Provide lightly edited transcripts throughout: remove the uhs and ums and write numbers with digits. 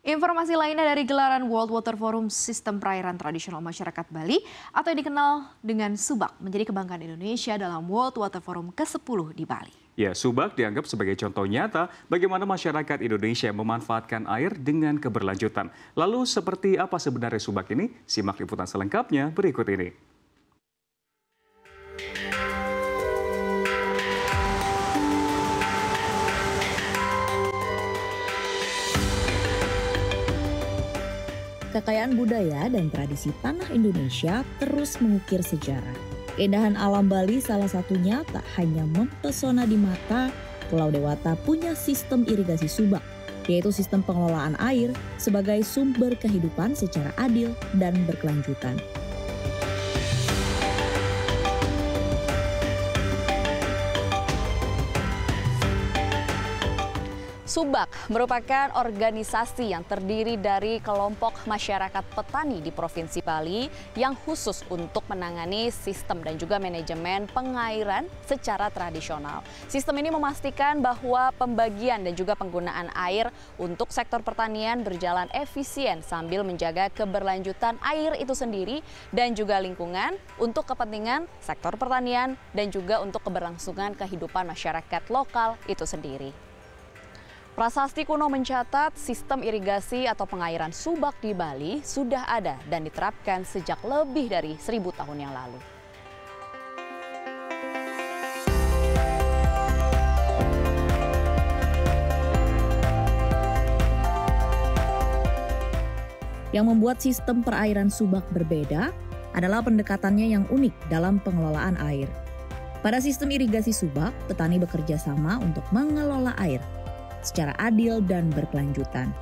Informasi lainnya dari gelaran World Water Forum Sistem Perairan Tradisional Masyarakat Bali atau yang dikenal dengan Subak menjadi kebanggaan Indonesia dalam World Water Forum ke-10 di Bali. Ya, Subak dianggap sebagai contoh nyata bagaimana masyarakat Indonesia memanfaatkan air dengan keberlanjutan. Lalu seperti apa sebenarnya Subak ini? Simak liputan selengkapnya berikut ini. Kekayaan budaya dan tradisi tanah Indonesia terus mengukir sejarah. Keindahan alam Bali salah satunya tak hanya mempesona di mata, Pulau Dewata punya sistem irigasi subak, yaitu sistem pengelolaan air sebagai sumber kehidupan secara adil dan berkelanjutan. Subak merupakan organisasi yang terdiri dari kelompok masyarakat petani di Provinsi Bali yang khusus untuk menangani sistem dan juga manajemen pengairan secara tradisional. Sistem ini memastikan bahwa pembagian dan juga penggunaan air untuk sektor pertanian berjalan efisien sambil menjaga keberlanjutan air itu sendiri dan juga lingkungan untuk kepentingan sektor pertanian dan juga untuk keberlangsungan kehidupan masyarakat lokal itu sendiri. Prasasti kuno mencatat sistem irigasi atau pengairan subak di Bali sudah ada dan diterapkan sejak lebih dari 1000 tahun yang lalu. Yang membuat sistem perairan subak berbeda adalah pendekatannya yang unik dalam pengelolaan air. Pada sistem irigasi subak, petani bekerja sama untuk mengelola air secara adil dan berkelanjutan.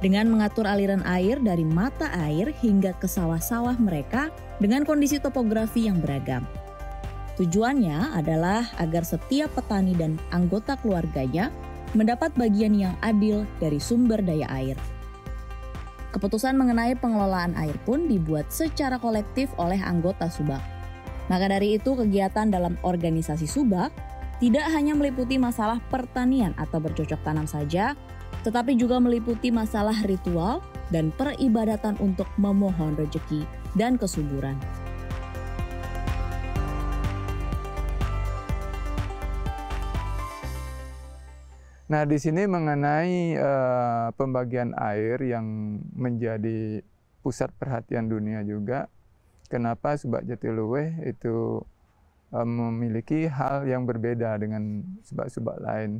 Dengan mengatur aliran air dari mata air hingga ke sawah-sawah mereka dengan kondisi topografi yang beragam. Tujuannya adalah agar setiap petani dan anggota keluarganya mendapat bagian yang adil dari sumber daya air. Keputusan mengenai pengelolaan air pun dibuat secara kolektif oleh anggota subak. Maka dari itu kegiatan dalam organisasi subak tidak hanya meliputi masalah pertanian atau bercocok tanam saja, tetapi juga meliputi masalah ritual dan peribadatan untuk memohon rezeki dan kesuburan. Nah, di sini mengenai pembagian air yang menjadi pusat perhatian dunia juga, kenapa Subak Jatiluwih itu memiliki hal yang berbeda dengan subak-subak lain.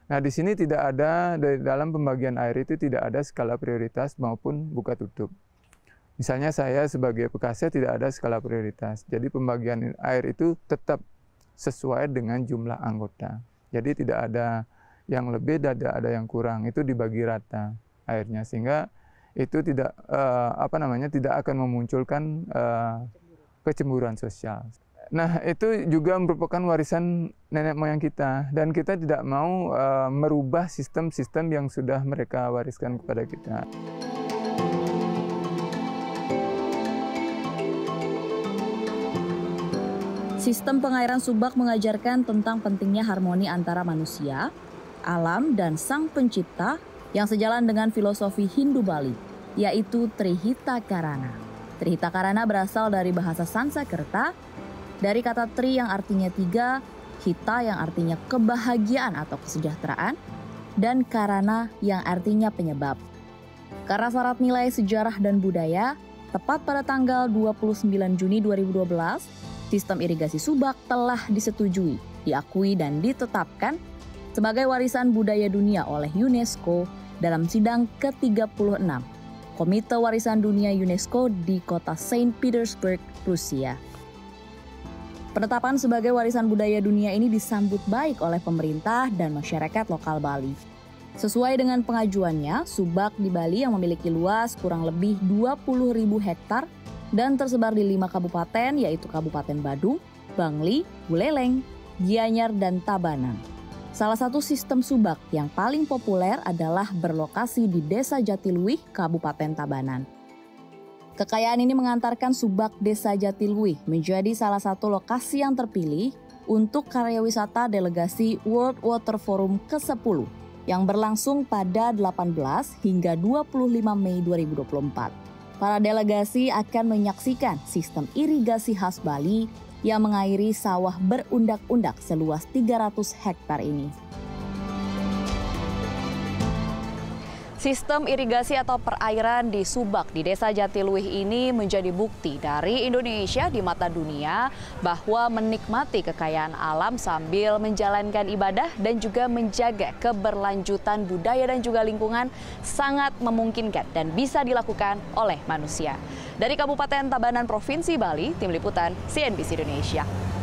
Nah, di sini tidak ada, dalam pembagian air itu tidak ada skala prioritas maupun buka tutup. Misalnya saya sebagai Pekaseh tidak ada skala prioritas. Jadi pembagian air itu tetap sesuai dengan jumlah anggota. Jadi tidak ada yang lebih, tidak ada yang kurang. Itu dibagi rata airnya sehingga itu tidak tidak akan memunculkan kecemburuan sosial. Nah, itu juga merupakan warisan nenek moyang kita dan kita tidak mau merubah sistem-sistem yang sudah mereka wariskan kepada kita. Sistem pengairan subak mengajarkan tentang pentingnya harmoni antara manusia, alam, dan sang pencipta yang sejalan dengan filosofi Hindu Bali, yaitu Trihita Karana. Trihita Karana berasal dari bahasa Sanskerta, dari kata tri yang artinya tiga, hita yang artinya kebahagiaan atau kesejahteraan, dan karana yang artinya penyebab. Karena syarat nilai sejarah dan budaya, tepat pada tanggal 29 Juni 2012, sistem irigasi subak telah disetujui, diakui dan ditetapkan sebagai warisan budaya dunia oleh UNESCO dalam sidang ke-36 Komite Warisan Dunia UNESCO di kota Saint Petersburg, Rusia. Penetapan sebagai warisan budaya dunia ini disambut baik oleh pemerintah dan masyarakat lokal Bali. Sesuai dengan pengajuannya, subak di Bali yang memiliki luas kurang lebih 20.000 hektar dan tersebar di 5 kabupaten yaitu Kabupaten Badung, Bangli, Buleleng, Gianyar, dan Tabanan. Salah satu sistem subak yang paling populer adalah berlokasi di Desa Jatiluwih, Kabupaten Tabanan. Kekayaan ini mengantarkan subak Desa Jatiluwih menjadi salah satu lokasi yang terpilih untuk karya wisata delegasi World Water Forum ke-10 yang berlangsung pada 18 hingga 25 Mei 2024. Para delegasi akan menyaksikan sistem irigasi khas Bali yang mengairi sawah berundak-undak seluas 300 hektar ini. Sistem irigasi atau perairan di Subak di Desa Jatiluwih ini menjadi bukti dari Indonesia di mata dunia bahwa menikmati kekayaan alam sambil menjalankan ibadah dan juga menjaga keberlanjutan budaya dan juga lingkungan sangat memungkinkan dan bisa dilakukan oleh manusia. Dari Kabupaten Tabanan, Provinsi Bali, Tim Liputan CNBC Indonesia.